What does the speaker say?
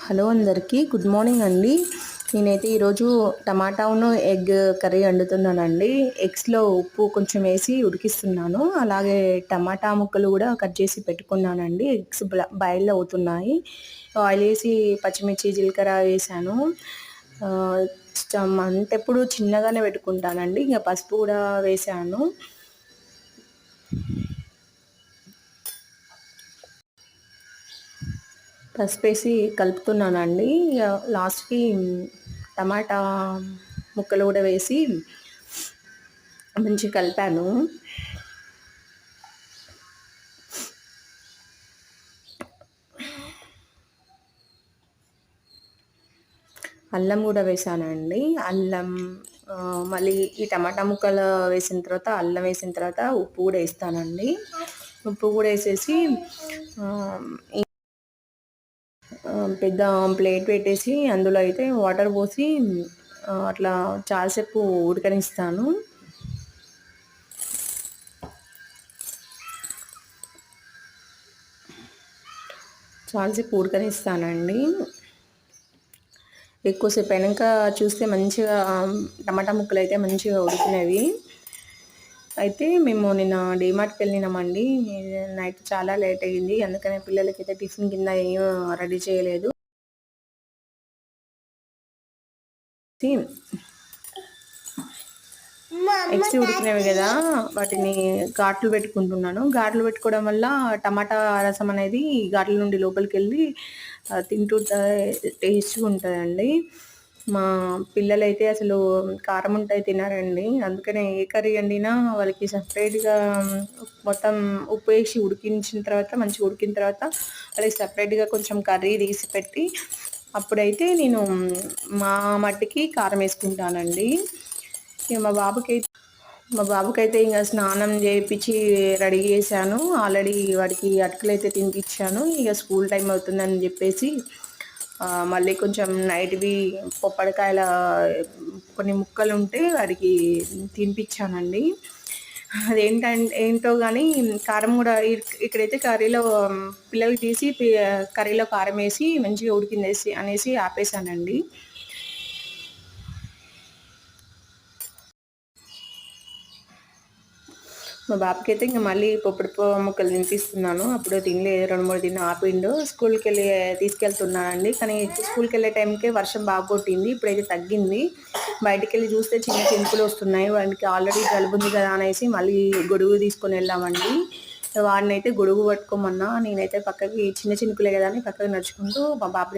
Hello అందరికీ good morning అండి. నేనైతే ఈరోజు టమాటాను ఎగ్ కర్రీ వండుతున్నానండి. ఎగ్స్లో ఉప్పు కొంచెం వేసి ఉడికిస్తున్నాను. అలాగే టమాటా ముక్కలు కూడా కట్ చేసి పెట్టుకున్నానండి. ఎగ్స్ బాయిల్ అవుతున్నాయి. ఆయిల్ వేసి పచ్చిమిర్చి జీలకర్ర వేసాను. మంట ఎప్పుడు చిన్నగానే పెట్టుకుంటానండి. ఇంకా పసుపు కూడా వేసాను. పసుపు వేసి కలుపుతున్నానండి. లాస్ట్కి టమాటా ముక్కలు కూడా వేసి మంచిగా కలిపాను. అల్లం కూడా వేసానండి. అల్లం మళ్ళీ ఈ టమాటా ముక్కలు వేసిన తర్వాత అల్లం వేసిన తర్వాత ఉప్పు కూడా వేస్తానండి. ఉప్పు కూడా వేసేసి పెద్ద ప్లేట్ పెట్టేసి అందులో అయితే వాటర్ పోసి అట్లా చాలాసేపు ఉడకనిస్తాను. చాలాసేపు ఉడకనిస్తానండి. ఎక్కువసేపు అయినాక చూస్తే మంచిగా టమాటా ముక్కలు అయితే మంచిగా ఉడికినవి. అయితే మేము నిన్న డీమార్ట్కి వెళ్ళినామండి. నైట్ చాలా లేట్ అయ్యింది. అందుకనే పిల్లలకైతే టిఫిన్ కింద ఏం రెడీ చేయలేదు. ఎగ్స్ ఉడికినవి కదా, వాటిని ఘాట్లు పెట్టుకుంటున్నాను. ఘాట్లు పెట్టుకోవడం వల్ల టమాటా రసం అనేది ఘాట్ల నుండి లోపలికి వెళ్ళి తింటూ టేస్ట్గా ఉంటుందండి. మా పిల్లలైతే అసలు కారం ఉంటాయి తినారండి. అందుకనే ఏ కర్రీ వండినా వాళ్ళకి సపరేట్గా మొత్తం ఉప్పు వేసి ఉడికించిన తర్వాత మంచిగా ఉడికిన తర్వాత వాళ్ళకి సపరేట్గా కొంచెం కర్రీ తీసి పెట్టి అప్పుడైతే నేను మా మట్టికి కారం వేసుకుంటానండి. మా బాబుకైతే ఇంకా స్నానం చేయించి రెడీ చేశాను. ఆల్రెడీ వాడికి అటుకులు అయితే తినిపించాను. ఇక స్కూల్ టైం అవుతుందని చెప్పేసి మళ్ళీ కొంచెం నైట్వి పొప్పడికాయల కొన్ని ముక్కలు ఉంటే వాడికి తినిపించానండి. ఏంటో కానీ కారం కూడా ఇక్కడైతే కర్రీలో పిల్లలకి తీసి కర్రీలో కారం వేసి మంచిగా ఉడికిందేసి అనేసి ఆపేసానండి. మా బాబుకి అయితే ఇంకా మళ్ళీ పొప్పడి ముక్కలు తినిపిస్తున్నాను. అప్పుడు తినలేదు, 2-3 తిని ఆపిండు. స్కూల్కి తీసుకెళ్తున్నానండి. కానీ స్కూల్కి వెళ్ళే టైంకే వర్షం బాగా కొట్టింది. ఇప్పుడైతే తగ్గింది. బయటికి వెళ్ళి చూస్తే చిన్న చినుకులు వస్తున్నాయి. వాడికి ఆల్రెడీ జలుబు ఉంది కదా అనేసి మళ్ళీ గొడుగు తీసుకొని వెళ్ళామండి. వాడిని అయితే గొడుగు పట్టుకోమన్నా, నేనైతే పక్కకి చిన్న చినుకులే కదా అని పక్కకి నడుచుకుంటూ మా బాబు